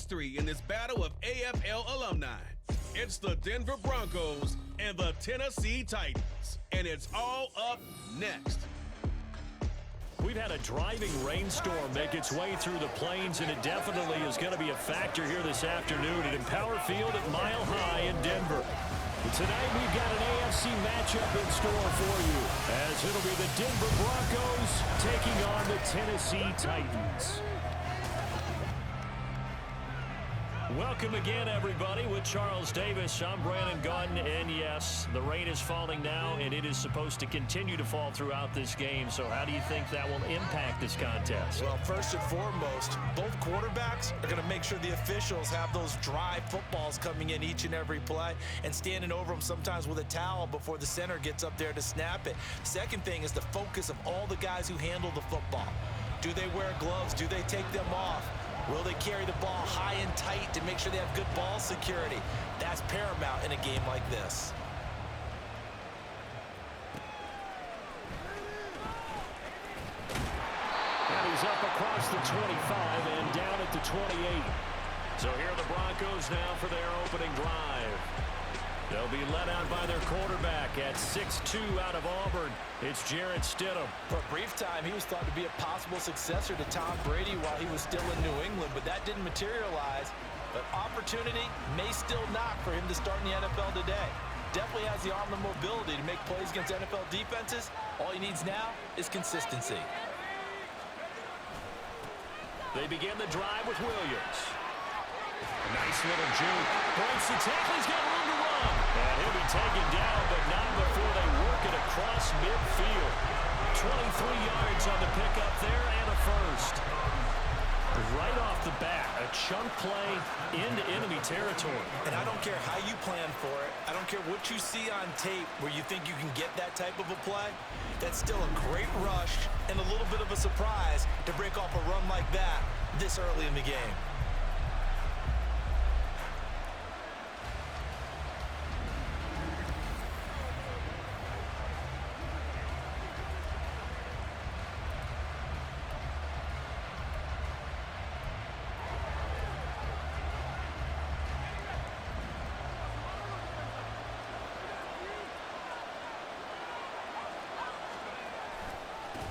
history in this battle of AFL alumni. It's the Denver Broncos and the Tennessee Titans, and it's all up next. We've had a driving rainstorm make its way through the plains, and it definitely is going to be a factor here this afternoon at Empower Field at Mile High in Denver. But tonight we've got an AFC matchup in store for you, as it'll be the Denver Broncos taking on the Tennessee Titans. Welcome again, everybody, with Charles Davis. I'm Brandon Gunn, and yes, the rain is falling now, and it is supposed to continue to fall throughout this game. So how do you think that will impact this contest? Well, first and foremost, both quarterbacks are going to make sure the officials have those dry footballs coming in each and every play and standing over them sometimes with a towel before the center gets up there to snap it. Second thing is the focus of all the guys who handle the football. Do they wear gloves? Do they take them off? Will they carry the ball high and tight to make sure they have good ball security? That's paramount in a game like this. And he's up across the 25 and down at the 28. So here are the Broncos now for their opening drive. They'll be led out by their quarterback at 6'2" out of Auburn. It's Jarrett Stidham. For a brief time, he was thought to be a possible successor to Tom Brady while he was still in New England, but that didn't materialize. But opportunity may still knock for him to start in the NFL today. Definitely has the arm and mobility to make plays against NFL defenses. All he needs now is consistency. They begin the drive with Williams. Nice little juke. Breaks the tackle. He's got room to run. And he'll be taken down, but not before they work it across midfield. 23 yards on the pickup there and a first. Right off the bat, a chunk play into enemy territory. And I don't care how you plan for it. I don't care what you see on tape where you think you can get that type of a play. That's still a great rush and a little bit of a surprise to break off a run like that this early in the game.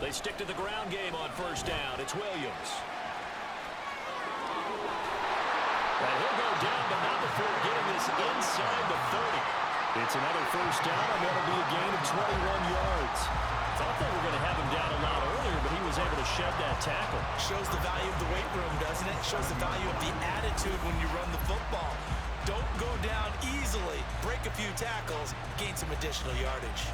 They stick to the ground game on first down. It's Williams. And he'll go down, but not before getting this inside the 30. It's another first down, and that'll be a gain of 21 yards. Thought they were going to have him down a lot earlier, but he was able to shed that tackle. Shows the value of the weight room, doesn't it? Shows the value of the attitude when you run the football. Don't go down easily. Break a few tackles, gain some additional yardage.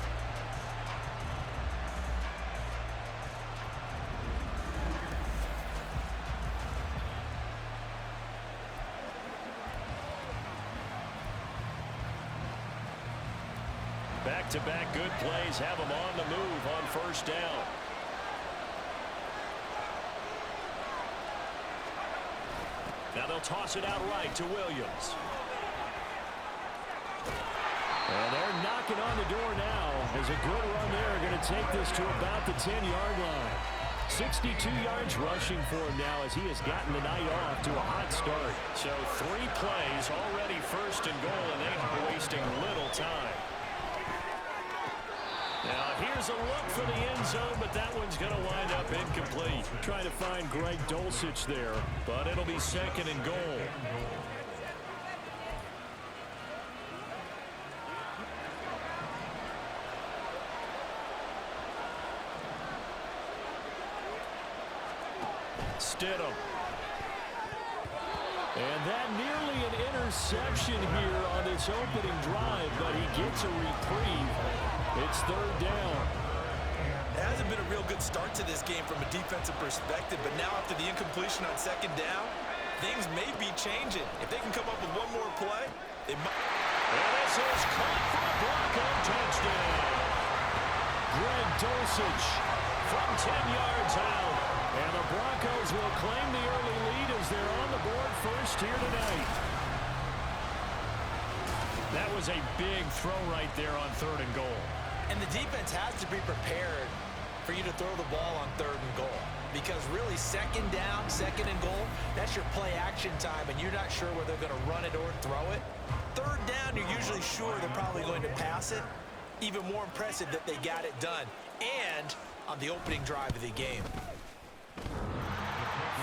Back-to-back good plays have them on the move on first down. Now they'll toss it out right to Williams. And they're knocking on the door now. As a good run there, going to take this to about the 10-yard line. 62 yards rushing for him now as he has gotten the night off to a hot start. So 3 plays already first and goal, and they are wasting little time. Now, here's a look for the end zone, but that one's going to wind up incomplete. Trying to find Greg Dulcich there, but it'll be second and goal. Stidham. And that nearly an interception here on this opening drive, but he gets a reprieve. It's third down. It hasn't been a real good start to this game from a defensive perspective, but now after the incompletion on second down, things may be changing. If they can come up with one more play, they might. And this is caught for a Bronco touchdown. Greg Dulcich from 10 yards out. And the Broncos will claim the early lead as they're on the board first here tonight. That was a big throw right there on third and goal. And the defense has to be prepared for you to throw the ball on 3rd and goal. Because really, 2nd down, 2nd and goal, that's your play action time, and you're not sure whether they're going to run it or throw it. 3rd down, you're usually sure they're probably going to pass it. Even more impressive that they got it done, and on the opening drive of the game.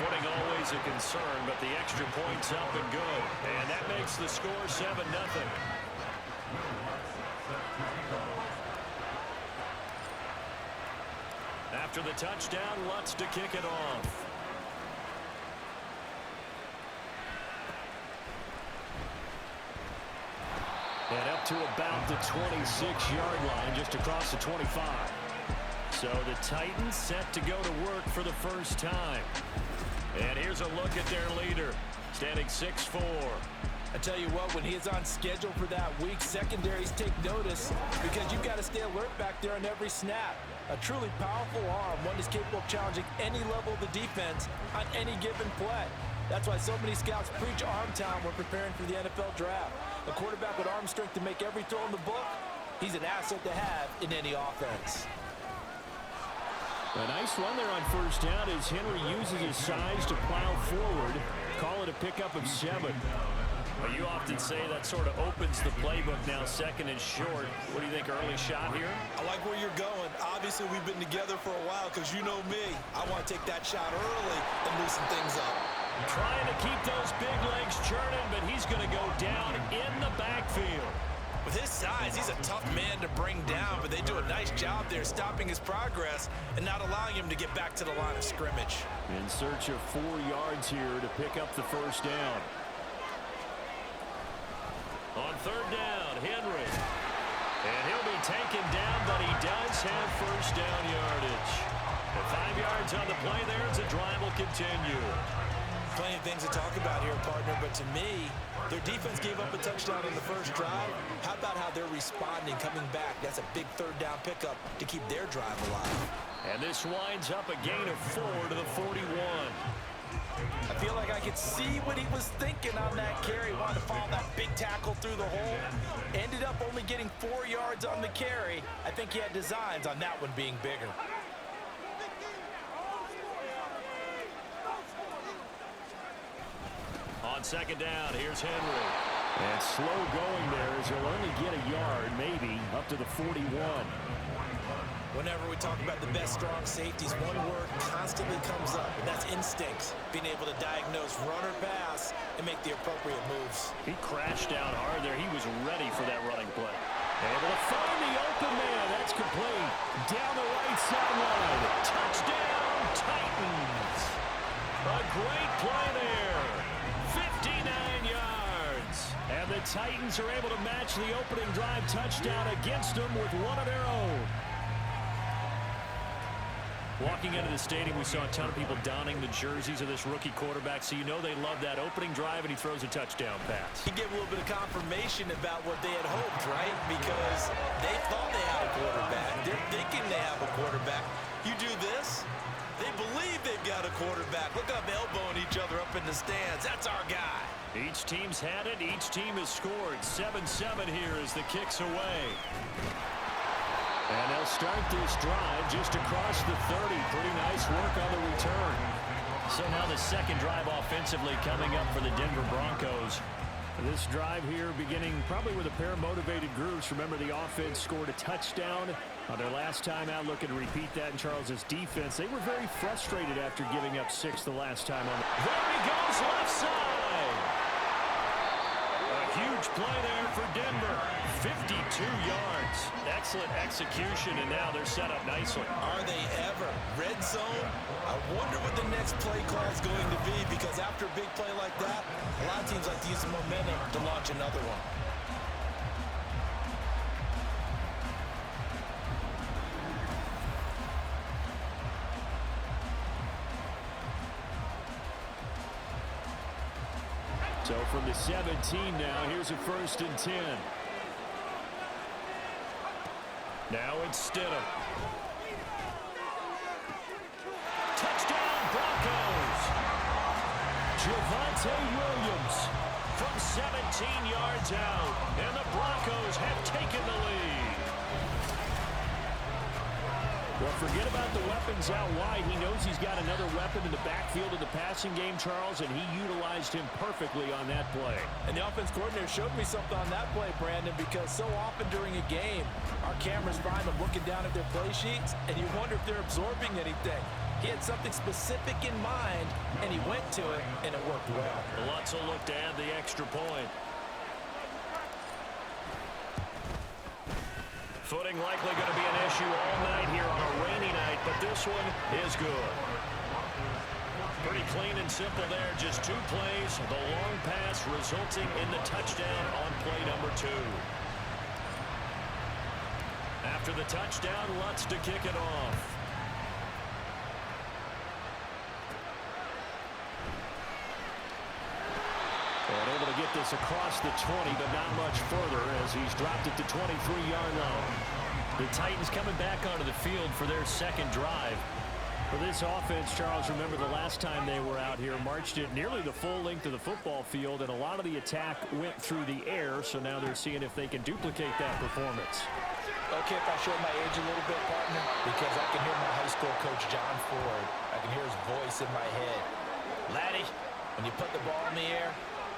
Footing always a concern, but the extra point's up and good. And that makes the score 7-0. After the touchdown, Lutz to kick it off. And up to about the 26-yard line, just across the 25. So the Titans set to go to work for the first time. And here's a look at their leader, standing 6'4". I tell you what, when he is on schedule for that week, secondaries take notice because you've got to stay alert back there on every snap. A truly powerful arm, one is capable of challenging any level of the defense on any given play. That's why so many scouts preach arm talent when preparing for the NFL draft. A quarterback with arm strength to make every throw in the book, he's an asset to have in any offense. A nice run there on first down as Henry uses his size to plow forward. Call it a pickup of 7. But you often say that sort of opens the playbook now, 2nd and short. What do you think, early shot here? I like where you're going. Obviously, we've been together for a while because you know me. I want to take that shot early and loosen things up. Trying to keep those big legs churning, but he's going to go down in the backfield. With his size, he's a tough man to bring down, but they do a nice job there stopping his progress and not allowing him to get back to the line of scrimmage. In search of 4 yards here to pick up the first down. On 3rd down, Henry. And he'll be taken down, but he does have first down yardage. And 5 yards on the play there as the drive will continue. Plenty of things to talk about here, partner, but to me, their defense gave up a touchdown on the first drive. How about how they're responding, coming back? That's a big 3rd down pickup to keep their drive alive. And this winds up a gain of 4 to the 41. I feel like I could see what he was thinking on that carry. Wanted to follow that big tackle through the hole. Ended up only getting 4 yards on the carry. I think he had designs on that one being bigger. On 2nd down, here's Henry. And slow going there as he'll only get a yard, maybe, up to the 41. Whenever we talk about the best strong safeties, one word constantly comes up, and that's instincts. Being able to diagnose run or pass and make the appropriate moves. He crashed down hard there. He was ready for that running play. Able to find the open man. That's complete. Down the right sideline. Touchdown, Titans. A great play there. 59 yards. And the Titans are able to match the opening drive touchdown against them with one of their own. Walking into the stadium, we saw a ton of people donning the jerseys of this rookie quarterback, so you know they love that opening drive, and he throws a touchdown pass. He gave a little bit of confirmation about what they had hoped, right? Because they thought they had a quarterback. They're thinking they have a quarterback. You do this, they believe they've got a quarterback. Look up, elbowing each other up in the stands. That's our guy. Each team's had it. Each team has scored. 7-7 here as the kick's away. And they'll start this drive just across the 30. Pretty nice work on the return. So now the second drive offensively coming up for the Denver Broncos. This drive here beginning probably with a pair of motivated groups. Remember, the offense scored a touchdown on their last time out. Looking to repeat that in Charles's defense. They were very frustrated after giving up 6 the last time on. There he goes, left side. A huge play there for Denver. 52 yards. Excellent execution, and now they're set up nicely. Are they ever? Red zone? I wonder what the next play call is going to be, because after a big play like that, a lot of teams like to use the momentum to launch another one. So from the 17 now, here's a 1st and 10. Now it's Stidham. Touchdown, Broncos. Javonte Williams from 17 yards out. And the Broncos have taken the lead. Well, forget about the weapons out wide. He knows he's got another weapon in the backfield of the passing game, Charles, and he utilized him perfectly on that play. And the offense coordinator showed me something on that play, Brandon, because so often during a game, our cameras find them looking down at their play sheets, and you wonder if they're absorbing anything. He had something specific in mind, and he went to it, and it worked well. Lutz will look to add the extra point. Footing likely going to be an issue all night here on a rainy night, but this one is good. Pretty clean and simple there. Just 2 plays. The long pass resulting in the touchdown on play number 2. After the touchdown, Lutz to kick it off. And able to get this across the 20, but not much further as he's dropped it to 23-yard line. The Titans coming back onto the field for their second drive. For this offense, Charles, remember the last time they were out here, marched it nearly the full length of the football field, and a lot of the attack went through the air, so now they're seeing if they can duplicate that performance. Okay, if I show my age a little bit, partner, because I can hear my high school coach, John Ford. I can hear his voice in my head. Laddie, when you put the ball in the air,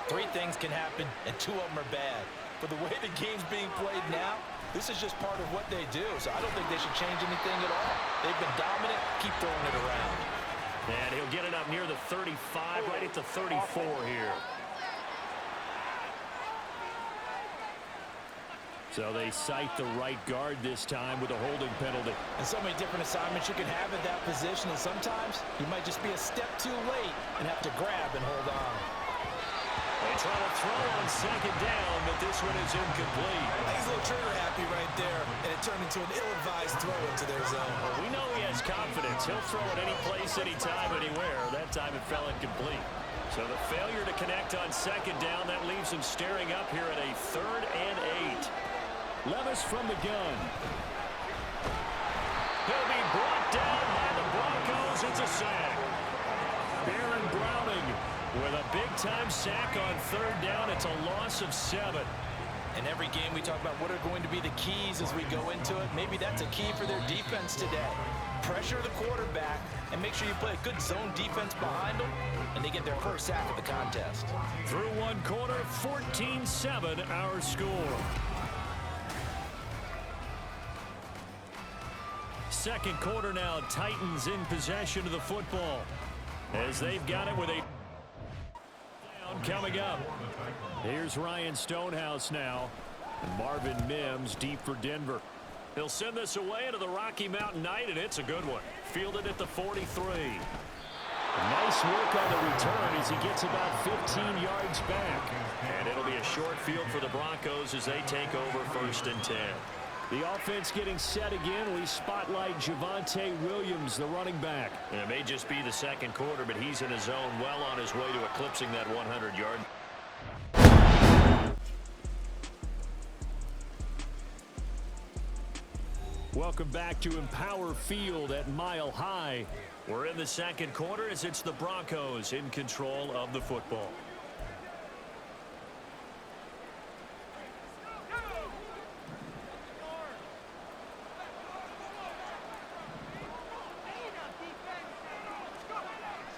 3 things can happen, and 2 of them are bad. But the way the game's being played now, this is just part of what they do, so I don't think they should change anything at all. They've been dominant. Keep throwing it around. And he'll get it up near the 35, right at the 34 here. So they cite the right guard this time with a holding penalty. And so many different assignments you can have at that position, and sometimes you might just be a step too late and have to grab and hold on. They try to throw on second down, but this one is incomplete. He's a little trigger happy right there, and it turned into an ill-advised throw into their zone. Well, we know he has confidence. He'll throw it any place, anytime, anywhere. That time it fell incomplete. So the failure to connect on second down, that leaves him staring up here at a 3rd and 8. Levis from the gun. He'll be brought down by the Broncos. It's a sack. Baron Browning with a big-time sack on 3rd down. It's a loss of 7. In every game we talk about what are going to be the keys as we go into it. Maybe that's a key for their defense today. Pressure the quarterback and make sure you play a good zone defense behind them, and they get their first sack of the contest. Through 1 quarter, 14-7 our score. Second quarter now, Titans in possession of the football as they've got it with a down coming up. Here's Ryan Stonehouse now, and Marvin Mims deep for Denver. He'll send this away into the Rocky Mountain night, and it's a good one. Fielded at the 43. Nice work on the return as he gets about 15 yards back. And it'll be a short field for the Broncos as they take over 1st and 10. The offense getting set again. We spotlight Javonte Williams, the running back. And it may just be the second quarter, but he's in his zone, well on his way to eclipsing that 100-yard. Welcome back to Empower Field at Mile High. We're in the second quarter as it's the Broncos in control of the football.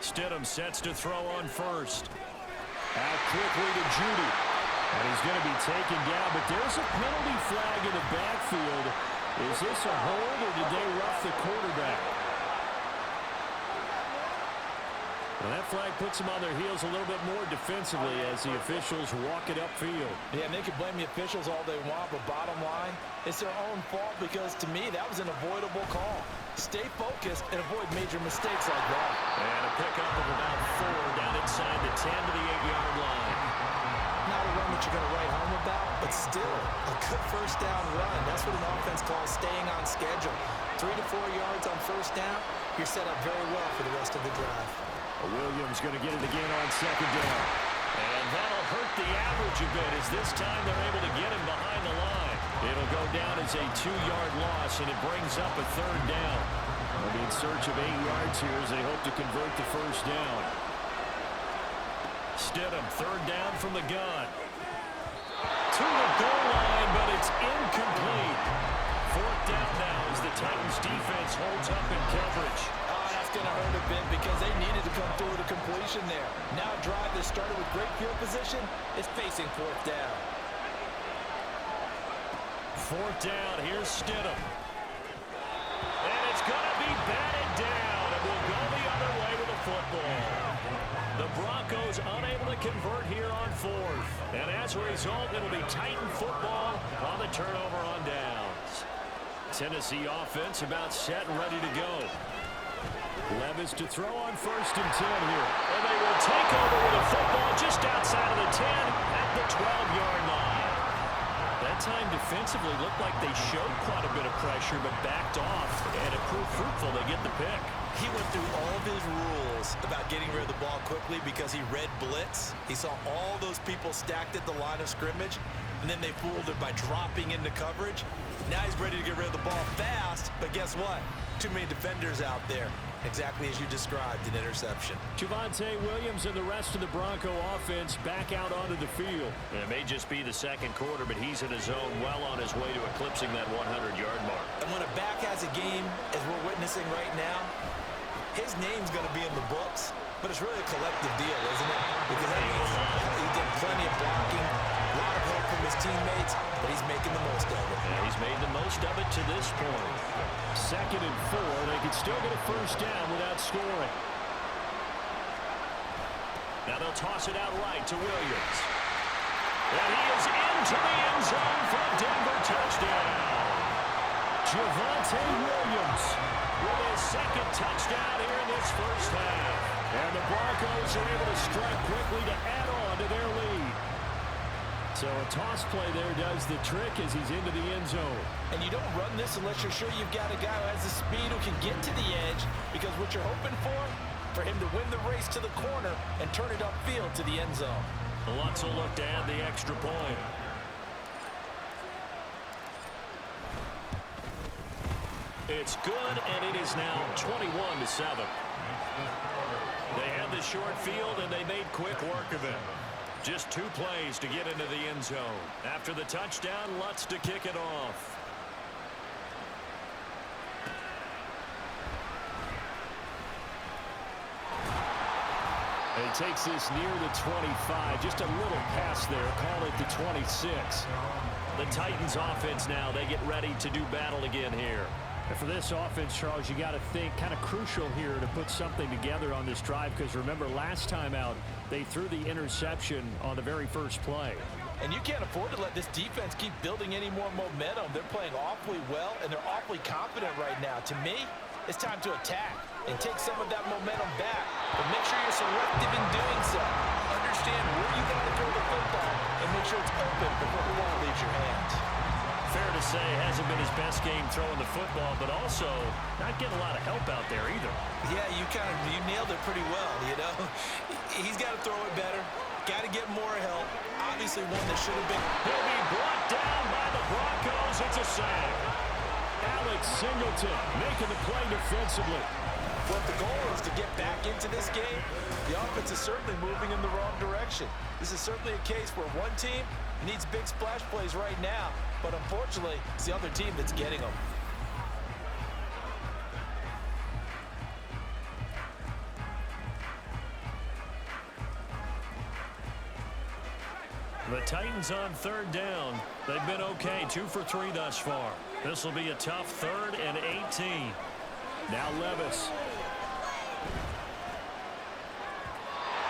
Stidham sets to throw on first. Out quickly to Judy. And he's going to be taken down, but there's a penalty flag in the backfield. Is this a hold, or did they rough the quarterback? Well, that flag puts them on their heels a little bit more defensively as the officials walk it upfield. Yeah, and they can blame the officials all they want, but bottom line, it's their own fault because, to me, that was an avoidable call. Stay focused and avoid major mistakes like that. And a pickup of about 4 down inside the 10 to the 8-yard line. Not a run that you're going to write home about, but still a good first down run. That's what an offense calls staying on schedule. 3 to 4 yards on first down, you're set up very well for the rest of the drive. Williams going to get it again on second down. And that'll hurt the average a bit as this time they're able to get him behind the line. It'll go down as a 2-yard loss, and it brings up a 3rd down. They'll be in search of 8 yards here as they hope to convert the first down. Stidham, 3rd down from the gun. To the goal line, but it's incomplete. 4th down now as the Titans defense holds coverage. Oh, that's going to hurt a bit because they needed to come through with a completion there. Now a drive that started with great field position is facing fourth down. Fourth down, here's Stidham. And it's going to be batted down, and we'll go the other way with the football. The Broncos unable to convert here on fourth. And as a result, it'll be Titan football on the turnover on downs. Tennessee offense about set and ready to go. Levis to throw on 1st and 10 here. And they will take over with a football just outside of the 10 at the 12-yard line. That time defensively looked like they showed quite a bit of pressure but backed off, and it proved fruitful. They get the pick. He went through all of his rules about getting rid of the ball quickly because he read blitz. He saw all those people stacked at the line of scrimmage, and then they fooled him by dropping into coverage. Now he's ready to get rid of the ball fast, but guess what? Too many defenders out there. Exactly as you described, an interception. Javonte Williams and the rest of the Bronco offense back out onto the field. And it may just be the second quarter, but he's in his zone, well on his way to eclipsing that 100-yard mark. And when a back has a game, as we're witnessing right now, his name's going to be in the books, but it's really a collective deal, isn't it? Because that means he did plenty of blocking, a lot of help from his teammates, but he's making the most of it. Yeah, he's made the most of it to this point. 2nd and 4. They can still get a first down without scoring. Now they'll toss it out right to Williams. And he is into the end zone for a Denver touchdown. Javonte Williams with his 2nd touchdown here in this first half. And the Broncos are able to strike quickly to add on to their lead. So a toss play there does the trick as he's into the end zone. And you don't run this unless you're sure you've got a guy who has the speed who can get to the edge, because what you're hoping for him to win the race to the corner and turn it upfield to the end zone. Lutz will look to add the extra point. It's good, and it is now 21-7. They had the short field, and they made quick work of it. Just 2 plays to get into the end zone. After the touchdown, Lutz to kick it off. And he takes this near the 25. Just a little pass there. Call it the 26. The Titans offense now, they get ready to do battle again here. And for this offense, Charles, you got to think kind of crucial here to put something together on this drive, because remember last time out they threw the interception on the very first play. And you can't afford to let this defense keep building any more momentum. They're playing awfully well, and they're awfully confident right now. To me, it's time to attack and take some of that momentum back. But make sure you're selective in doing so. Understand where you want to throw the football and make sure it's open before the ball leaves your hands. Fair to say, hasn't been his best game throwing the football, but also not getting a lot of help out there either. Yeah, you nailed it pretty well, you know. He's got to throw it better. Got to get more help. Obviously one that should have been. He'll be brought down by the Broncos. It's a sack. Alex Singleton making the play defensively. But the goal is to get back into this game. The offense is certainly moving in the wrong direction. This is certainly a case where one team needs big splash plays right now, but unfortunately, it's the other team that's getting them. The Titans on 3rd down. They've been okay, 2 for 3 thus far. This will be a tough 3rd and 18. Now Levis.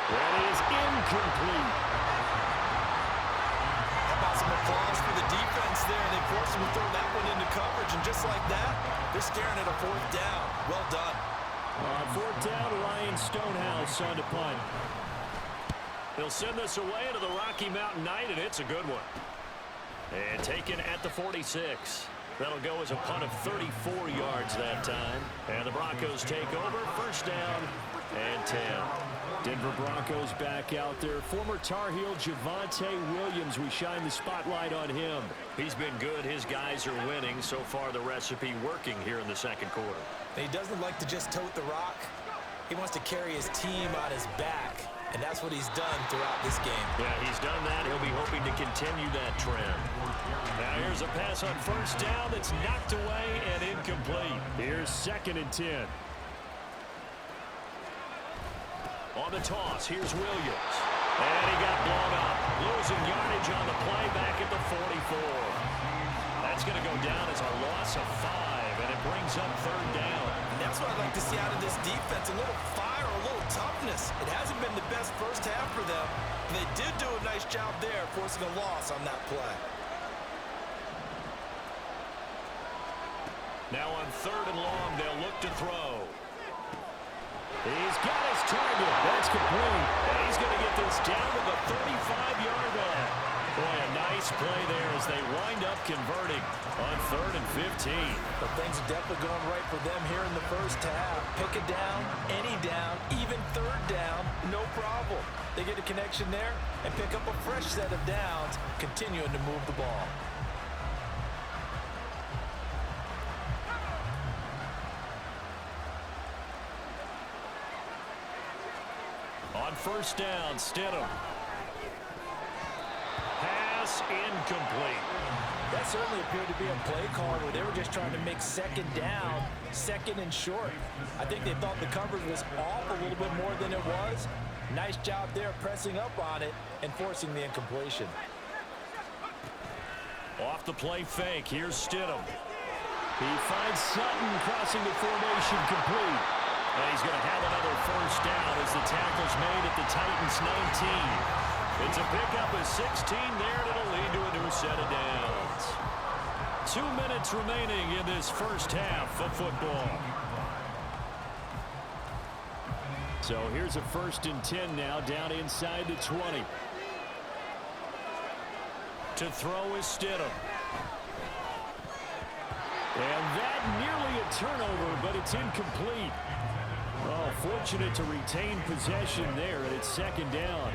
That is incomplete. How about some applause for the defense there? They forced him to throw that one into coverage, and just like that, they're staring at a 4th down. Well done. On 4th down, Ryan Stonehouse on to punt. They'll send this away to the Rocky Mountain Knight, and it's a good one. And taken at the 46. That'll go as a punt of 34 yards that time. And the Broncos take over. 1st down and 10. Denver Broncos back out there. Former Tar Heel Javonte Williams. We shine the spotlight on him. He's been good. His guys are winning. So far, the recipe working here in the 2nd quarter. And he doesn't like to just tote the rock. He wants to carry his team on his back. And that's what he's done throughout this game. Yeah, he's done that. He'll be hoping to continue that trend. Now here's a pass on 1st down that's knocked away and incomplete. Here's 2nd and 10. On the toss, here's Williams. And he got blown up. Losing yardage on the play back at the 44. That's going to go down as a loss of 5, and it brings up third down. And that's what I'd like to see out of this defense, a little fire, a little toughness. It hasn't been the best first half for them. They did do a nice job there, forcing a loss on that play. Now on third and long, they'll look to throw. He's got his target. That's complete. And he's going to get this down to the 35-yard line. Boy, a nice play there as they wind up converting on third and 15. But things are definitely going right for them here in the first half. Pick a down, any down, even third down, no problem. They get a connection there and pick up a fresh set of downs, continuing to move the ball. On first down, Stidham. Pass incomplete. That certainly appeared to be a play call where they were just trying to make second down, second and short. I think they thought the coverage was off a little bit more than it was. Nice job there pressing up on it and forcing the incompletion. Off the play fake, here's Stidham. He finds Sutton crossing the formation complete. And he's going to have another first down as the tackle's made at the Titans' 19. It's a pickup of 16 there, and it'll lead to a new set of downs. 2 minutes remaining in this first half of football. So here's a 1st and 10 now, down inside the 20. To throw is Stidham. And that nearly a turnover, but it's incomplete. Oh, fortunate to retain possession there, and it's second down.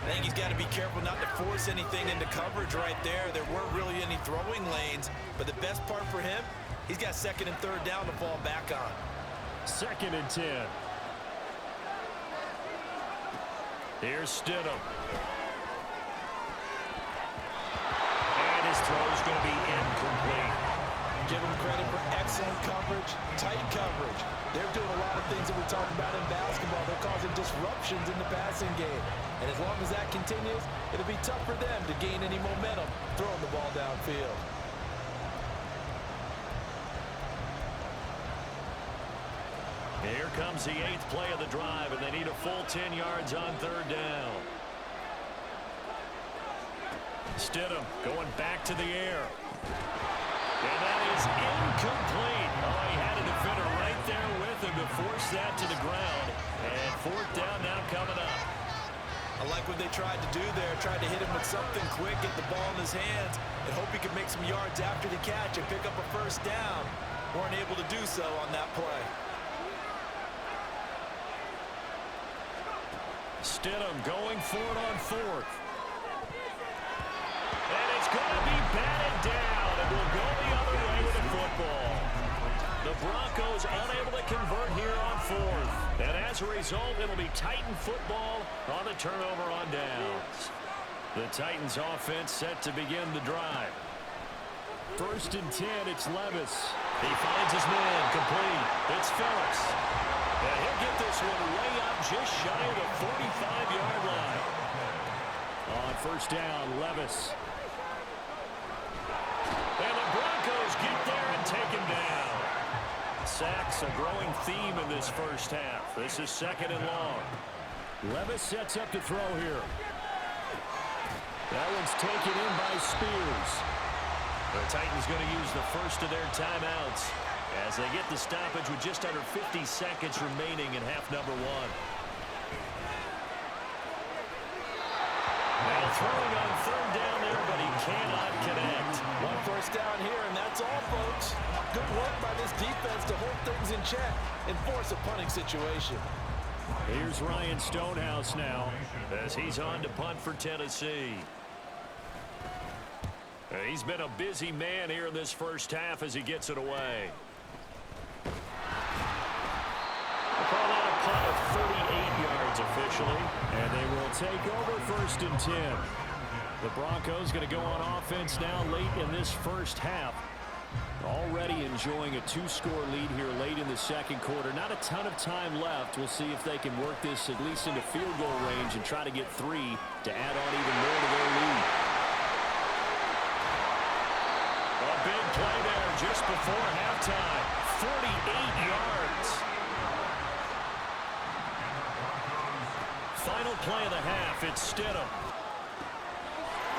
I think he's got to be careful not to force anything into coverage right there. There weren't really any throwing lanes, but the best part for him, he's got second and third down to fall back on. 2nd and 10. Here's Stidham. And his throw's going to be incomplete. Give them credit for excellent coverage, tight coverage. They're doing a lot of things that we talk about in basketball. They're causing disruptions in the passing game. And as long as that continues, it'll be tough for them to gain any momentum throwing the ball downfield. Here comes the 8th play of the drive, and they need a full 10 yards on third down. Stidham going back to the air. And that is incomplete. Oh, he had a defender right there with him to force that to the ground. And 4th down now coming up. I like what they tried to do there. Tried to hit him with something quick, get the ball in his hands, and hope he could make some yards after the catch and pick up a first down. Weren't able to do so on that play. Stidham going for it on 4th. And it's going to be batted down, and will go the other way with the football. The Broncos unable to convert here on 4th. And as a result, it'll be Titan football on the turnover on downs. The Titans offense set to begin the drive. 1st and 10, it's Levis. He finds his man, complete. It's Phillips. And he'll get this one way up just shy of the 45-yard line. On 1st down, Levis. And the Broncos get there and take him down. Sacks a growing theme in this first half. This is 2nd and long. Levis sets up to throw here. That one's taken in by Spears. The Titans going to use the first of their timeouts as they get the stoppage with just under 50 seconds remaining in half number 1. Now throwing on third down there, but he cannot connect. One first down here, and that's all, folks. Good work by this defense to hold things in check and force a punting situation. Here's Ryan Stonehouse now as he's on to punt for Tennessee. He's been a busy man here in this first half as he gets it away. We'll call that a punt of 38 yards officially, and they will take over 1st and 10. The Broncos going to go on offense now late in this first half. Already in enjoying a 2-score lead here late in the second quarter. Not a ton of time left. We'll see if they can work this at least into field goal range and try to get 3 to add on even more to their lead. A big play there just before halftime. 48 yards. Final play of the half. It's Stidham.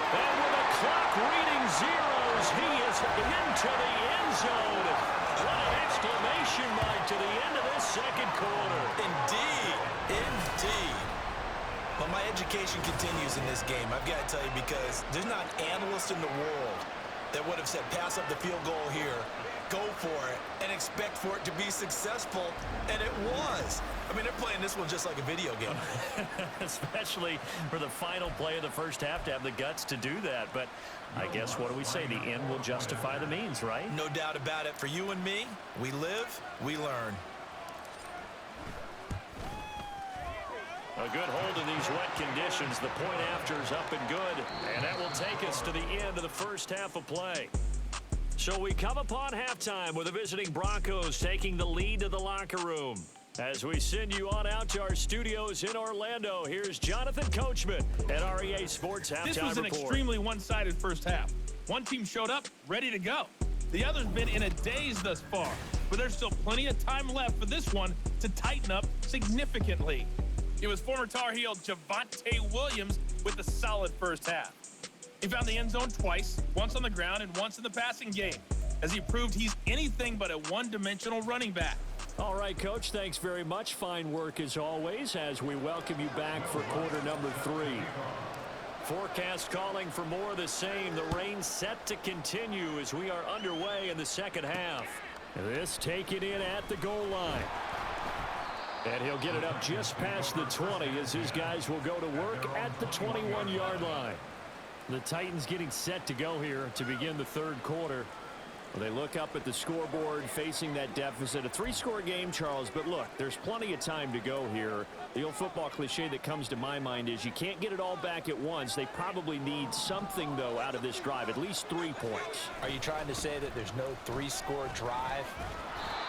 And with the clock reading zeros, he is into the end zone. What an exclamation mark to the end of this second quarter. Indeed. Indeed. But my education continues in this game, I've got to tell you, because there's not an analyst in the world that would have said pass up the field goal here, go for it, and expect for it to be successful, and it was. I mean, they're playing this one just like a video game. Especially for the final play of the first half to have the guts to do that. But I guess, what do we say? The end will justify the means, right? No doubt about it. For you and me, we live, we learn. A good hold in these wet conditions. The point after is up and good. And that will take us to the end of the first half of play. So we come upon halftime with the visiting Broncos taking the lead to the locker room. As we send you on out to our studios in Orlando, here's Jonathan Coachman at REA Sports Halftime Report. This was an extremely one-sided first half. One team showed up ready to go. The other's been in a daze thus far, but there's still plenty of time left for this one to tighten up significantly. It was former Tar Heel Javonte Williams with a solid first half. He found the end zone twice, once on the ground and once in the passing game, as he proved he's anything but a one-dimensional running back. All right, Coach, thanks very much. Fine work as always as we welcome you back for quarter number 3. Forecast calling for more of the same. The rain set to continue as we are underway in the second half. This taken in at the goal line. And he'll get it up just past the 20 as his guys will go to work at the 21-yard line. The Titans getting set to go here to begin the third quarter. Well, they look up at the scoreboard facing that deficit. A 3-score game, Charles, but look, there's plenty of time to go here. The old football cliche that comes to my mind is you can't get it all back at once. They probably need something, though, out of this drive, at least 3 points. Are you trying to say that there's no 3-score drive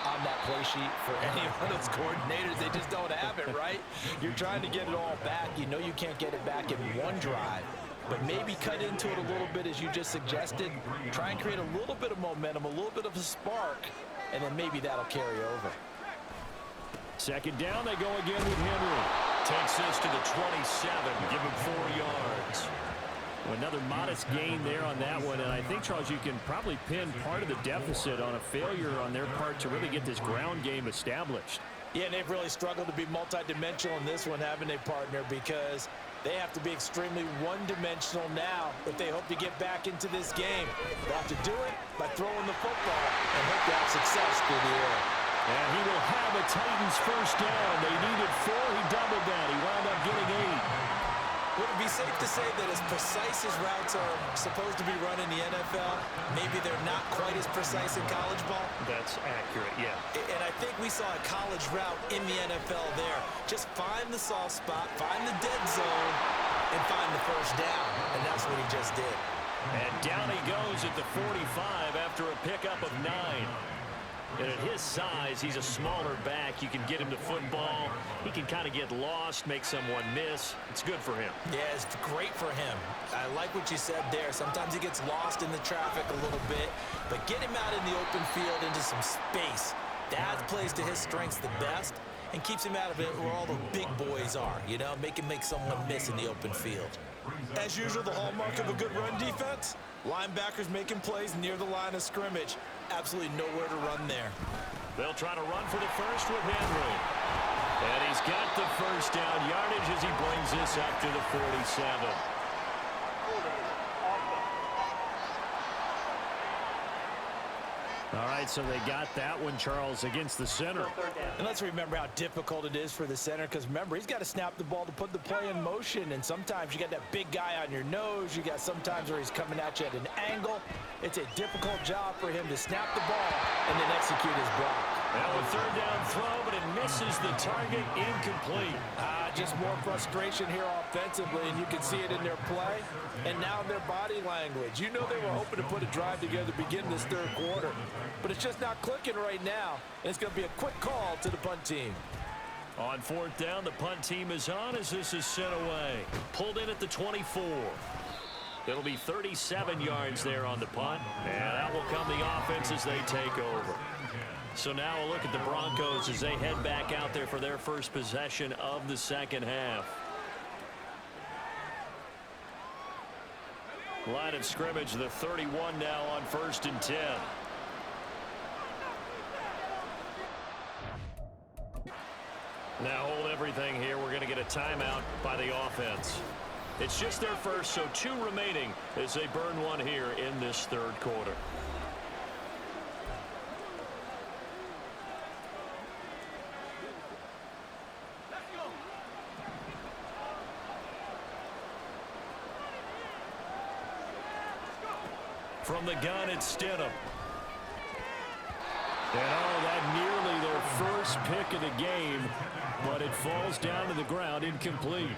on that play sheet for any of those coordinators? They just don't have it, right? You're trying to get it all back. You know you can't get it back in one drive. But maybe cut into it a little bit, as you just suggested. Try and create a little bit of momentum, a little bit of a spark, and then maybe that'll carry over. Second down, they go again with Henry. Takes this to the 27, give him 4 yards. Another modest gain there on that one, and I think, Charles, you can probably pin part of the deficit on a failure on their part to really get this ground game established. Yeah, and they've really struggled to be multidimensional in this one, haven't they, partner? Because they have to be extremely one-dimensional now if they hope to get back into this game. They have to do it by throwing the football and hope to have success through the air. And he will have a Titans first down. They needed 4. He doubled that. He wound up getting 8. Would it be safe to say that as precise as routes are supposed to be run in the NFL, maybe they're not quite as precise in college ball? That's accurate, yeah. And I think we saw a college route in the NFL there. Just find the soft spot, find the dead zone, and find the first down. And that's what he just did. And down he goes at the 45 after a pickup of 9. And at his size, he's a smaller back. You can get him to football. He can kind of get lost, make someone miss. It's good for him. Yeah, it's great for him. I like what you said there. Sometimes he gets lost in the traffic a little bit, but get him out in the open field into some space. That plays to his strengths the best and keeps him out of it where all the big boys are, you know, make someone miss in the open field. As usual, the hallmark of a good run defense, linebackers making plays near the line of scrimmage. Absolutely nowhere to run there. They'll try to run for the first with Henry. And he's got the first down yardage as he brings this up to the 47. All right, so they got that one, Charles, against the center. And let's remember how difficult it is for the center, because remember, he's got to snap the ball to put the play in motion, and sometimes you got that big guy on your nose. You got sometimes where he's coming at you at an angle. It's a difficult job for him to snap the ball and then execute his block. Now a third down throw, but it misses the target, incomplete. just more frustration here offensively, and you can see it in their play and now in their body language. You know they were hoping to put a drive together to begin this third quarter, but it's just not clicking right now, and it's going to be a quick call to the punt team. On fourth down, the punt team is on as this is sent away. Pulled in at the 24. It'll be 37 yards there on the punt, and that will come the offense as they take over. So now a look at the Broncos as they head back out there for their first possession of the second half. Line of scrimmage, the 31 now on 1st and 10. Now hold everything here. We're going to get a timeout by the offense. It's just their first, so 2 remaining as they burn one here in this third quarter. From the gun, it's Stidham. And that nearly their first pick of the game, but it falls down to the ground incomplete.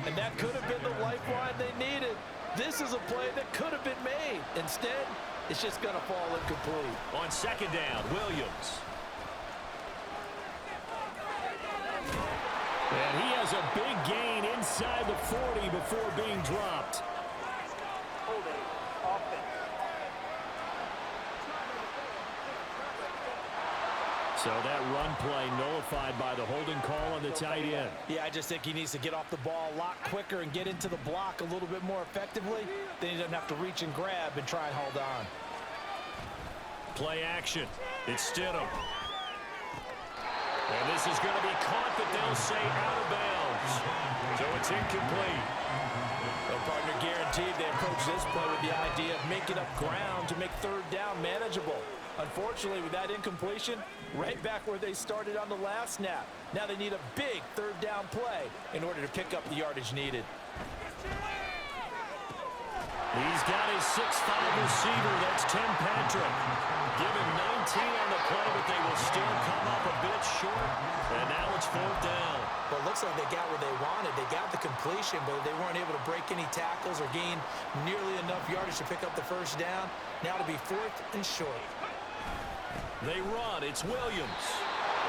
And that could have been the lifeline they needed. This is a play that could have been made. Instead, it's just going to fall incomplete. On second down, Williams. And he has a big gain inside the 40 before being dropped. So that run play nullified by the holding call on the tight end. Yeah, I just think he needs to get off the ball a lot quicker and get into the block a little bit more effectively. Then he doesn't have to reach and grab and try and hold on. Play action. It's Stidham. And this is going to be caught, but they'll say out of bounds. So it's incomplete. Well, partner, guaranteed they approach this play with the idea of making up ground to make third down manageable. Unfortunately, with that incompletion, right back where they started on the last snap. Now they need a big third down play in order to pick up the yardage needed. He's got his 6'5" receiver. That's Tim Patrick. Give him 19 on the play, but they will still come up a bit short. And now it's fourth down. Well, it looks like they got what they wanted. They got the completion, but they weren't able to break any tackles or gain nearly enough yardage to pick up the first down. Now to be fourth and short. They run. It's Williams.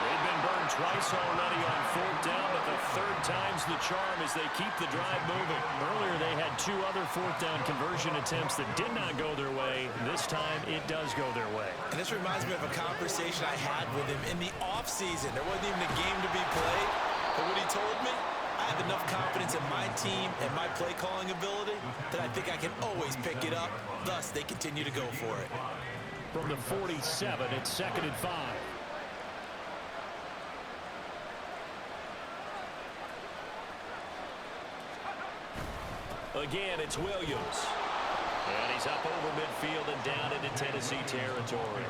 They've been burned twice already on fourth down, but the third time's the charm as they keep the drive moving. Earlier, they had 2 other fourth down conversion attempts that did not go their way. This time, it does go their way. And this reminds me of a conversation I had with him in the offseason. There wasn't even a game to be played, but what he told me, I have enough confidence in my team and my play calling ability that I think I can always pick it up. Thus, they continue to go for it. From the 47, it's 2nd and 5. Again, it's Williams. And he's up over midfield and down into Tennessee territory.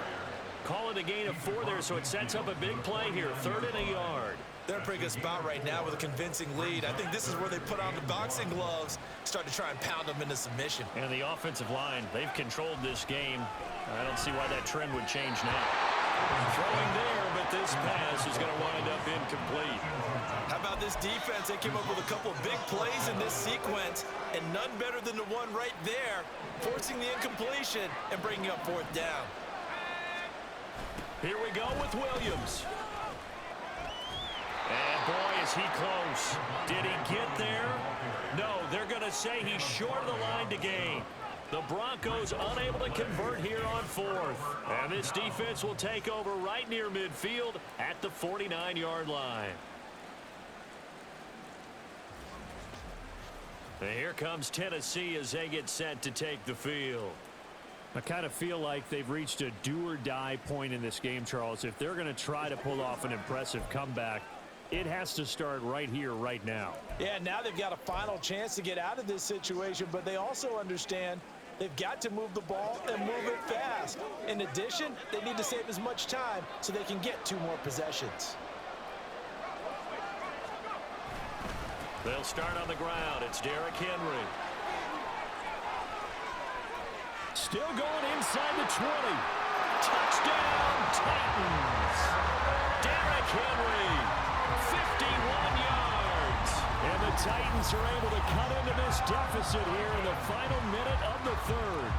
Call it a gain of 4 there, so it sets up a big play here. 3rd and a yard. They're in a pretty good spot right now with a convincing lead. I think this is where they put on the boxing gloves, start to try and pound them into submission. And the offensive line, they've controlled this game. I don't see why that trend would change now. Throwing there, but this pass is going to wind up incomplete. How about this defense? They came up with a couple of big plays in this sequence, and none better than the one right there, forcing the incompletion and bringing up fourth down. Here we go with Williams. And boy, is he close. Did he get there? No, they're going to say he's short of the line to gain. The Broncos unable to convert here on 4th. And this defense will take over right near midfield at the 49-yard line. And here comes Tennessee as they get set to take the field. I kind of feel like they've reached a do-or-die point in this game, Charles. If they're going to try to pull off an impressive comeback, it has to start right here, right now. Yeah, now they've got a final chance to get out of this situation, but they also understand they've got to move the ball and move it fast. In addition, they need to save as much time so they can get 2 more possessions. They'll start on the ground. It's Derrick Henry. Still going inside the 20. Touchdown, Titans. Derrick Henry. 51 yards. And the Titans are able to cut into this deficit here in the final minute of the third.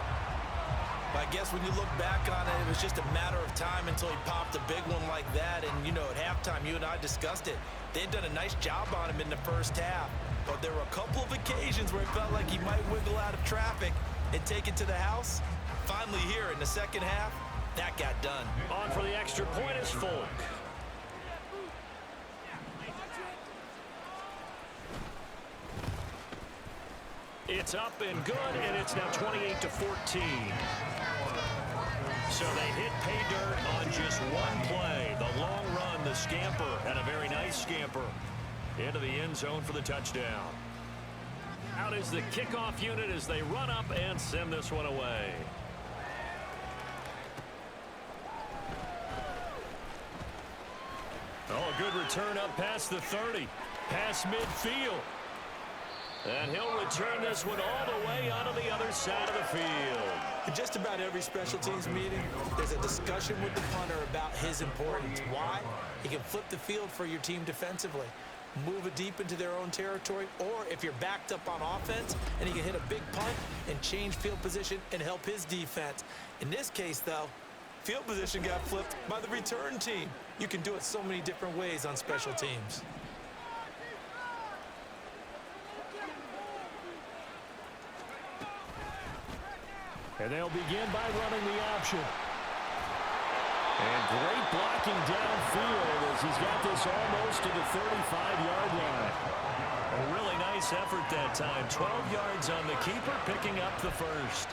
I guess when you look back on it, it was just a matter of time until he popped a big one like that. And, you know, at halftime, you and I discussed it. They'd done a nice job on him in the first half. But there were a couple of occasions where it felt like he might wiggle out of traffic and take it to the house. Finally here in the second half, that got done. On for the extra point is Folk. It's up and good, and it's now 28-14. So they hit pay dirt on just one play. The long run, the scamper, and a very nice scamper into the end zone for the touchdown. Out is the kickoff unit as they run up and send this one away. Oh, a good return up past the 30. Past midfield. And he'll return this one all the way onto the other side of the field. In just about every special teams meeting, there's a discussion with the punter about his importance. Why? He can flip the field for your team defensively, move it deep into their own territory, or if you're backed up on offense, and he can hit a big punt and change field position and help his defense. In this case, though, field position got flipped by the return team. You can do it so many different ways on special teams. And they'll begin by running the option. And great blocking downfield as he's got this almost to the 35-yard line. A really nice effort that time. 12 yards on the keeper, picking up the first.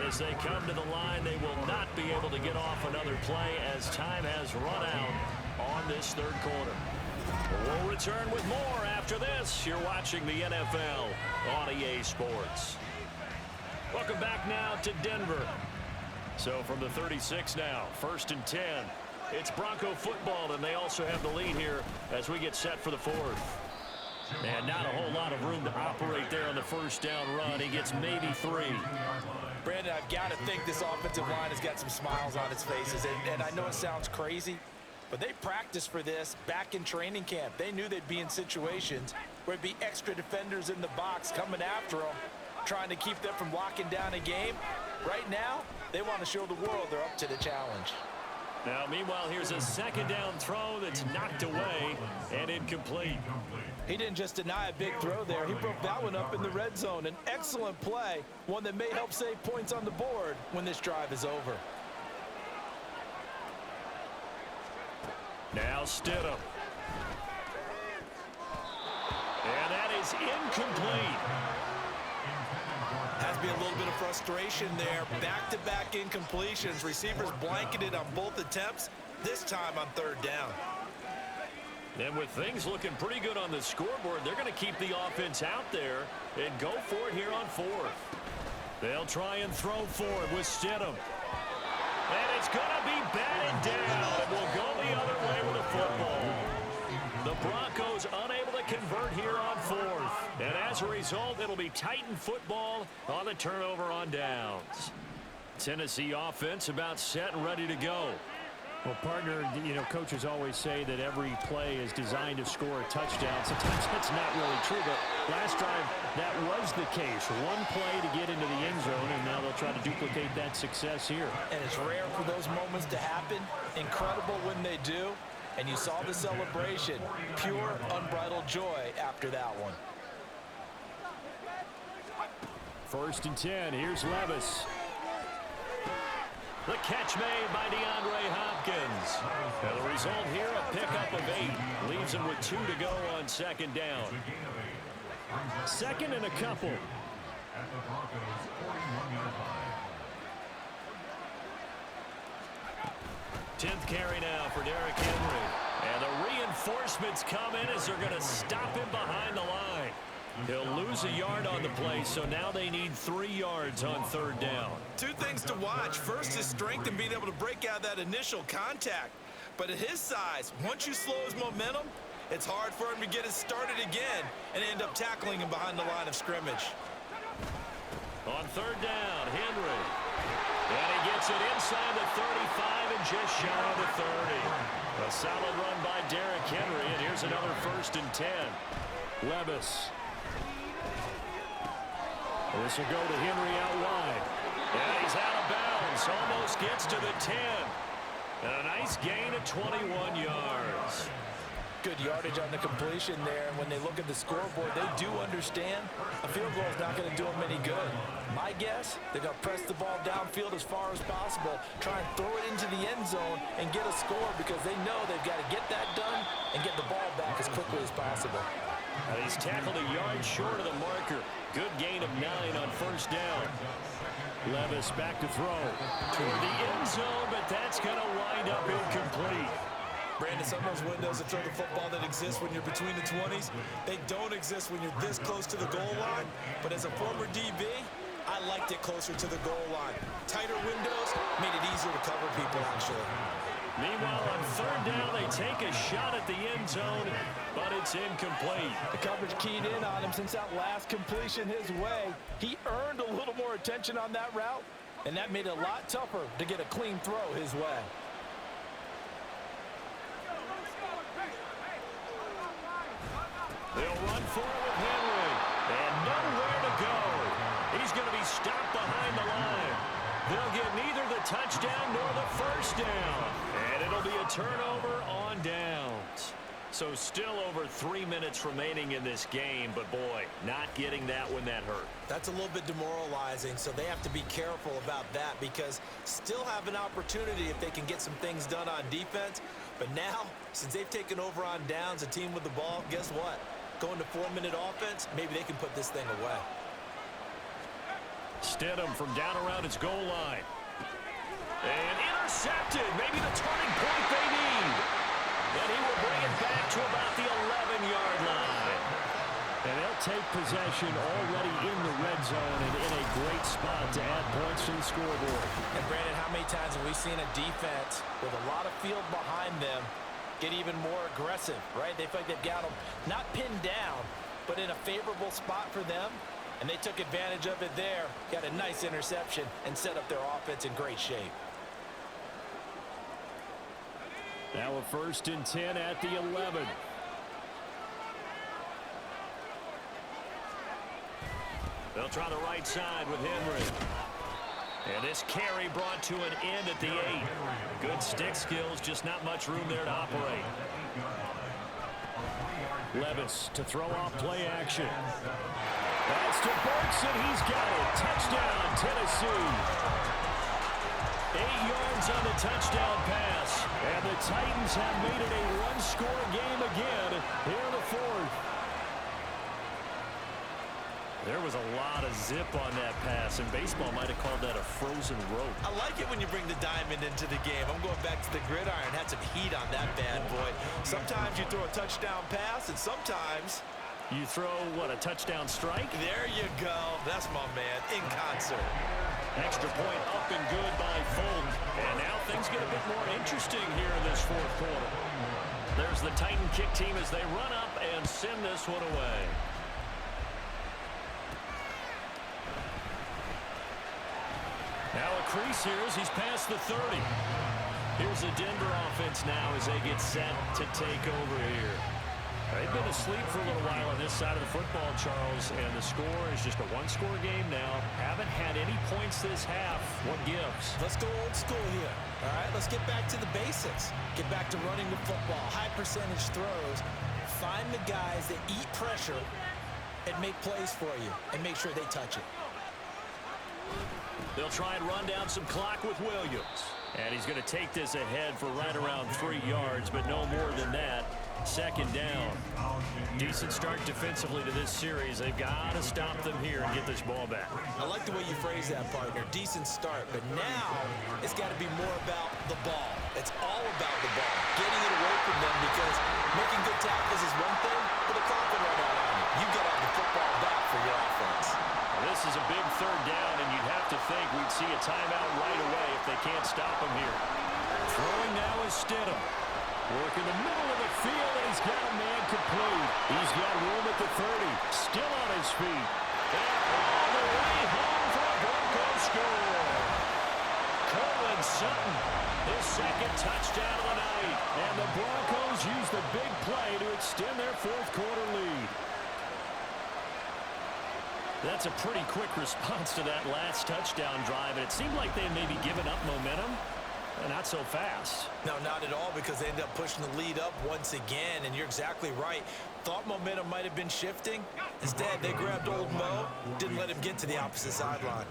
As they come to the line, they will not be able to get off another play as time has run out on this third quarter. We'll return with more after this. You're watching the NFL on EA Sports. Welcome back now to Denver. So from the 36 now, 1st and 10. It's Bronco football, and they also have the lead here as we get set for the fourth. And not a whole lot of room to operate there on the first down run. He gets maybe 3. Brandon, I've got to think this offensive line has got some smiles on its faces. And I know it sounds crazy, but they practiced for this back in training camp. They knew they'd be in situations where it'd be extra defenders in the box coming after them, trying to keep them from locking down a game. Right now, they want to show the world they're up to the challenge. Now, meanwhile, here's a second down throw that's knocked away and incomplete. He didn't just deny a big throw there. He broke that one up in the red zone. An excellent play, one that may help save points on the board when this drive is over. Now Stidham. And that is incomplete. Has to be a little bit of frustration there. Back-to-back incompletions. Receivers blanketed on both attempts, this time on third down. And with things looking pretty good on the scoreboard, they're going to keep the offense out there and go for it here on fourth. They'll try and throw for it with Stidham. And it's going to be batted down. It will go the other way with the football. The Broncos unable to convert here on fourth. And as a result, it'll be Titan football on the turnover on downs. Tennessee offense about set and ready to go. Well, partner, you know, coaches always say that every play is designed to score a touchdown. Sometimes that's not really true, but last drive, that was the case. One play to get into the end zone, and now they'll try to duplicate that success here. And it's rare for those moments to happen. Incredible when they do. And you saw the celebration. Pure, unbridled joy after that one. 1st and 10. Here's Levis. The catch made by DeAndre Hopkins. And the result here, a pickup of 8. Leaves him with 2 to go on second down. Second and a couple. 10th carry now for Derrick Henry. And the reinforcements come in as they're going to stop him behind the line. He'll lose a yard on the play, so now they need 3 yards on third down. 2 things to watch. First, his strength and being able to break out that initial contact. But at his size, once you slow his momentum, it's hard for him to get it started again and end up tackling him behind the line of scrimmage. On third down, Henry. And he gets it inside the 35 and just shy of the 30. A solid run by Derrick Henry, and here's another 1st and 10. Levis. This will go to Henry out wide. And he's out of bounds. Almost gets to the 10. And a nice gain of 21 yards. Good yardage on the completion there. And when they look at the scoreboard, they do understand a field goal is not going to do them any good. My guess, they're going to press the ball downfield as far as possible, try and throw it into the end zone and get a score because they know they've got to get that done and get the ball back as quickly as possible. And he's tackled a yard short of the marker. Good gain of 9 on 1st down. Levis back to throw toward the end zone, but that's going to wind up incomplete. Brandon, some of those windows to throw the football that exist when you're between the 20s, they don't exist when you're this close to the goal line. But as a former DB, I liked it closer to the goal line. Tighter windows made it easier to cover people, actually. Meanwhile, on 3rd down, they take a shot at the end zone, but it's incomplete. The coverage keyed in on him since that last completion his way. He earned a little more attention on that route, and that made it a lot tougher to get a clean throw his way. They'll run for it with Henry, and nowhere to go. He's going to be stopped behind the line. They'll get neither the touchdown nor the 1st down, and it'll be a turnover on downs. So still over 3 minutes remaining in this game, but boy, not getting that when that hurt. That's a little bit demoralizing, so they have to be careful about that because still have an opportunity if they can get some things done on defense. But now, since they've taken over on downs, a team with the ball, guess what? Going to 4-minute offense, maybe they can put this thing away. Stidham from down around his goal line. And intercepted. Maybe the turning point they need. And he will bring it back to about the 11-yard line. And they'll take possession already in the red zone and in a great spot to add points to the scoreboard. And Brandon, how many times have we seen a defense with a lot of field behind them get even more aggressive, right? They feel like they've got them not pinned down, but in a favorable spot for them. And they took advantage of it there, got a nice interception, and set up their offense in great shape. Now a 1st and 10 at the 11. They'll try the right side with Henry. And this carry brought to an end at the 8. Good stick skills, just not much room there to operate. Levis to throw off play action. That's to Burks, and he's got it. Touchdown, Tennessee. 8 yards on the touchdown pass. And the Titans have made it a one-score game again here in the 4th. There was a lot of zip on that pass, and baseball might have called that a frozen rope. I like it when you bring the diamond into the game. I'm going back to the gridiron. Had some heat on that bad boy. Sometimes you throw a touchdown pass, and sometimes you throw, what, a touchdown strike? There you go. That's my man, in concert. Extra point up and good by Fulton. And now things get a bit more interesting here in this 4th quarter. There's the Titan kick team as they run up and send this one away. Now a crease here as he's past the 30. Here's the Denver offense now as they get set to take over here. They've been asleep for a little while on this side of the football, Charles, and the score is just a one-score game now. Haven't had any points this half. What gives? Let's go old school here. All right, let's get back to the basics. Get back to running the football, high percentage throws. Find the guys that eat pressure and make plays for you and make sure they touch it. They'll try and run down some clock with Williams. And he's going to take this ahead for right around 3 yards, but no more than that. 2nd down. Decent start defensively to this series. They've got to stop them here and get this ball back. I like the way you phrase that, partner. Decent start, but now it's got to be more about the ball. It's all about the ball. Getting it away from them because making good tackles is one thing, but the clock will run out on you. You got to have the football back for your offense. This is a big 3rd down, and you'd have to think we'd see a timeout right away if they can't stop him here. Throwing now is Stidham. Work in the middle of the field, and he's got a man complete. He's got room at the 30. Still on his feet. all the way home for a Broncos score. Courtland Sutton, his second touchdown of the night. And the Broncos use the big play to extend their fourth quarter lead. That's a pretty quick response to that last touchdown drive. And it seemed like they had maybe given up momentum. Not so fast. No, not at all, because they ended up pushing the lead up once again, and you're exactly right. Thought momentum might have been shifting. Instead, they grabbed old Mo, didn't let him get to the opposite sideline.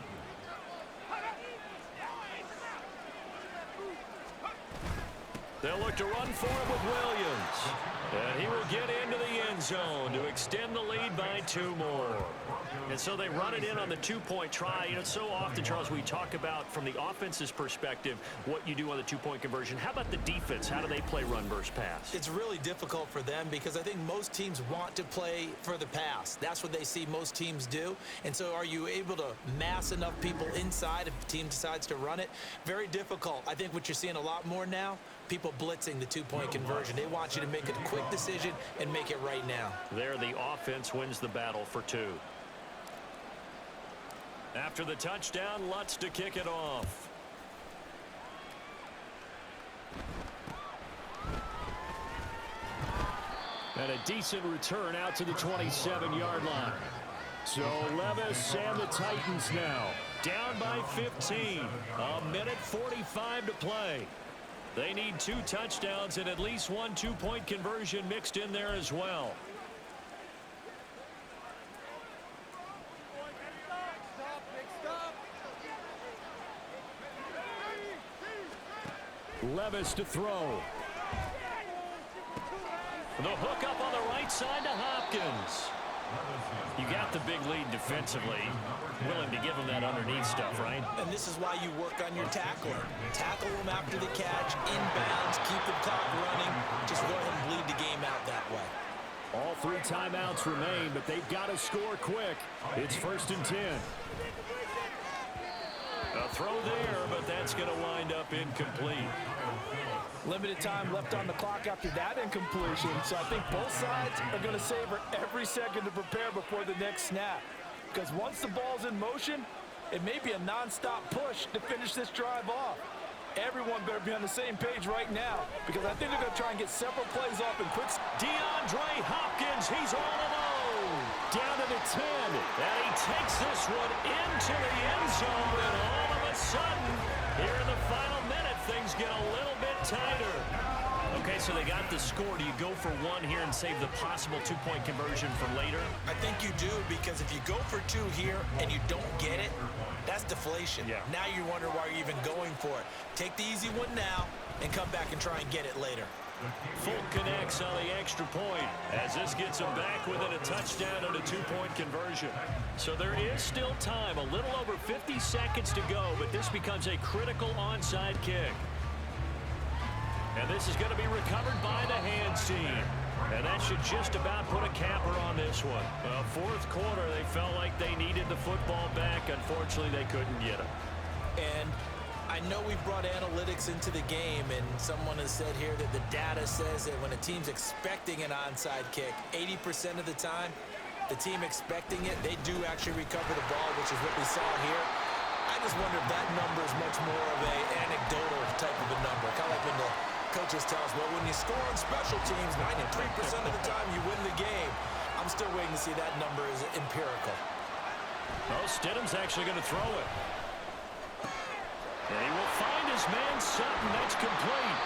They'll look to run for it with Williams. And he will get into the end zone to extend the lead by 2 more. And so they run it in on the 2-point try. You know, so often, Charles, we talk about from the offense's perspective what you do on the 2-point conversion. How about the defense? How do they play run versus pass? It's really difficult for them because I think most teams want to play for the pass. That's what they see most teams do. And so are you able to mass enough people inside if the team decides to run it? Very difficult. I think what you're seeing a lot more now, people blitzing the 2-point conversion. They want you to make a quick decision and make it right now. There, the offense wins the battle for 2. After the touchdown, Lutz to kick it off. And a decent return out to the 27-yard line. So Levis and the Titans now down by 15. A minute 45 to play. They need 2 touchdowns and at least 1 2-point conversion mixed in there as well. Levis to throw. The hook up on the right side to Hopkins. You got the big lead defensively. Willing to give them that underneath stuff, right? And this is why you work on your tackling. Tackle them after the catch, inbounds, keep the clock running. Just go ahead and bleed the game out that way. All 3 timeouts remain, but they've got to score quick. It's 1st and 10. A throw there, but that's going to wind up incomplete. Limited time left on the clock after that incompletion, so I think both sides are going to savor every second to prepare before the next snap. Because once the ball's in motion, it may be a non-stop push to finish this drive off. Everyone better be on the same page right now, because I think they're going to try and get several plays off in quick. DeAndre Hopkins, he's all alone. Down to the 10, and he takes this one into the end zone, and all of a sudden, here in the final minute, things get a little bit tighter. Okay, so they got the score. Do you go for 1 here and save the possible 2-point conversion for later? I think you do, because if you go for 2 here and you don't get it, that's deflation. Yeah. Now you wonder why you're even going for it. Take the easy one now and come back and try and get it later. Fulton connects on the extra point as this gets him back within a touchdown and a 2-point conversion. So there is still time, a little over 50 seconds to go, but this becomes a critical onside kick. And this is going to be recovered by the hands team. And that should just about put a capper on this one. Fourth quarter, they felt like they needed the football back. Unfortunately, they couldn't get it. And I know we've brought analytics into the game, and someone has said here that the data says that when a team's expecting an onside kick, 80% of the time, the team expecting it, they do actually recover the ball, which is what we saw here. I just wonder if that number is much more of an anecdotal type of a number. Kind of like when the coaches tell us, well, when you score on special teams, 93% of the time you win the game. I'm still waiting to see that number is empirical. Oh, Stidham's actually going to throw it. And he will find his man Sutton. That's complete.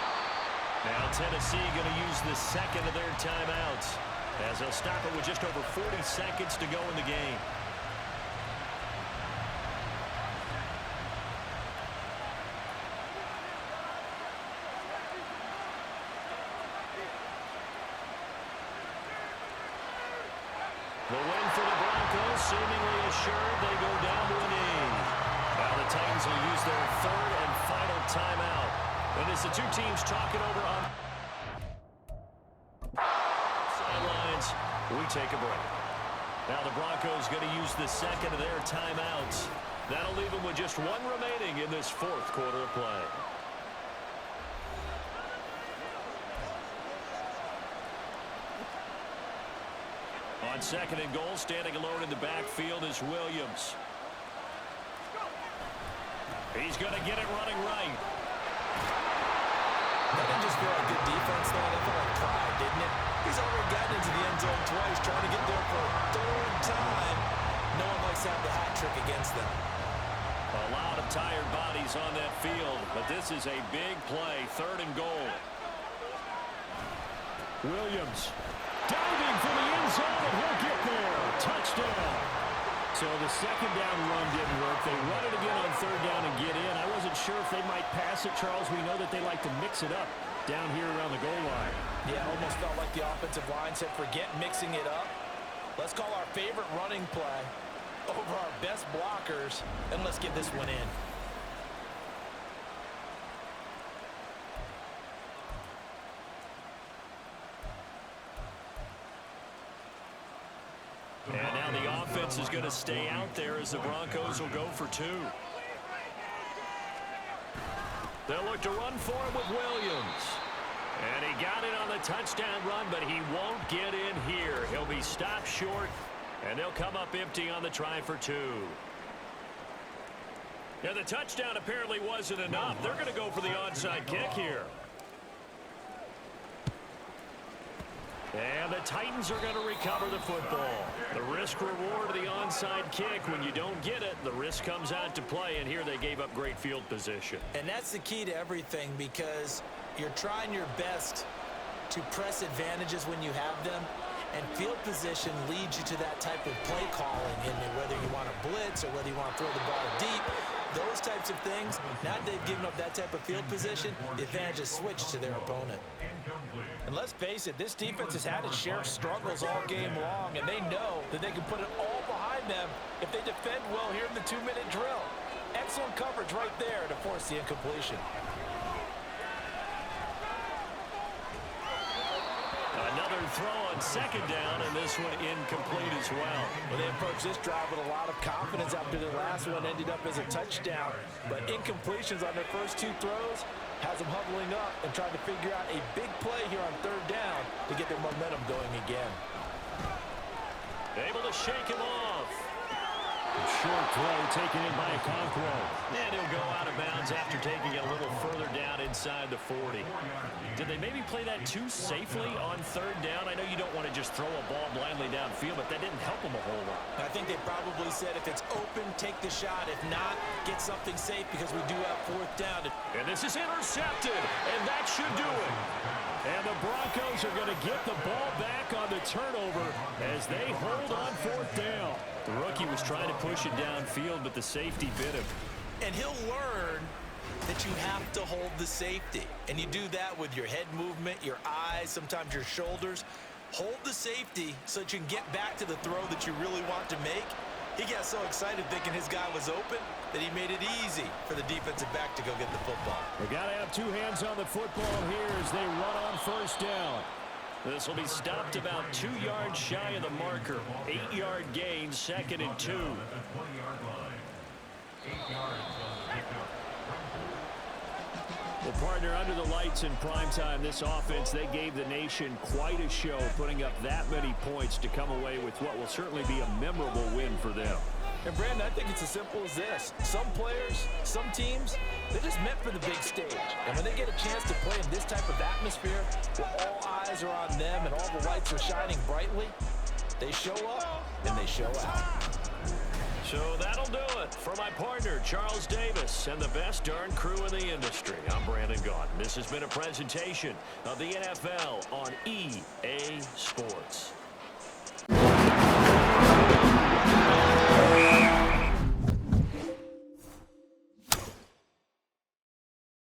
Now Tennessee going to use the second of their timeouts as they'll stop it with just over 40 seconds to go in the game. The win for the Broncos, seemingly assured they go down to a knee. Now the Titans will use their 3rd and final timeout. And as the 2 teams talking over on sidelines, we take a break. Now the Broncos going to use the second of their timeouts. That'll leave them with just 1 remaining in this 4th quarter of play. On 2nd and goal, standing alone in the backfield is Williams. He's going to get it running right. That didn't just feel like good defense, though. That felt like pride, didn't it? He's already gotten into the end zone twice, trying to get there for a third time. No one likes to have the hat trick against them. A lot of tired bodies on that field, but this is a big play. 3rd and goal. Williams diving for the end zone, and he'll get there. Touchdown. So the 2nd down run didn't work. They run it again on 3rd down and get in. I wasn't sure if they might pass it, Charles. We know that they like to mix it up down here around the goal line. Yeah, almost felt like the offensive line said, forget mixing it up. Let's call our favorite running play over our best blockers, and let's get this one in. And now the offense is going to stay out there as the Broncos will go for 2. They'll look to run for him with Williams. And he got it on the touchdown run, but he won't get in here. He'll be stopped short, and they'll come up empty on the try for 2. Yeah, the touchdown apparently wasn't enough. They're going to go for the onside kick here. And the Titans are going to recover the football. The risk-reward of the onside kick. When you don't get it, the risk comes out to play, and here they gave up great field position. And that's the key to everything, because you're trying your best to press advantages when you have them, and field position leads you to that type of play calling, and whether you want to blitz or whether you want to throw the ball deep, those types of things. Now that they've given up that type of field position, the advantage is switched to their opponent. And let's face it, this defense has had its share of struggles all game long, and they know that they can put it all behind them if they defend well here in the 2-minute drill. Excellent coverage right there to force the incompletion. Another throw on 2nd down, and this one incomplete as well. Well, they approached this drive with a lot of confidence after their last one ended up as a touchdown. But incompletions on their first 2 throws has them huddling up and trying to figure out a big play here on 3rd down to get their momentum going again. Able to shake him off. Short throw taken in by Okonkwo. And he'll go out of bounds after taking it a little further down inside the 40. Did they maybe play that too safely on 3rd down? I know you don't want to just throw a ball blindly downfield, but that didn't help them a whole lot. I think they probably said if it's open, take the shot. If not, get something safe because we do have 4th down. And this is intercepted, and that should do it. And the Broncos are going to get the ball back on the turnover as they hold on 4th down. The rookie was trying to push it downfield, but the safety bit him. And he'll learn that you have to hold the safety. And you do that with your head movement, your eyes, sometimes your shoulders. Hold the safety so that you can get back to the throw that you really want to make. He got so excited thinking his guy was open that he made it easy for the defensive back to go get the football. They got to have 2 hands on the football here as they run on 1st down. This will be stopped about 2 yards shy of the marker. 8-yard gain, 2nd and 2. Well, partner, under the lights in primetime, this offense, they gave the nation quite a show, putting up that many points to come away with what will certainly be a memorable win for them. And, Brandon, I think it's as simple as this. Some players, some teams, they're just meant for the big stage. And when they get a chance to play in this type of atmosphere, where all eyes are on them and all the lights are shining brightly, they show up and they show out. So that'll do it for my partner, Charles Davis, and the best darn crew in the industry. I'm Brandon Gaudin. This has been a presentation of the NFL on EA Sports.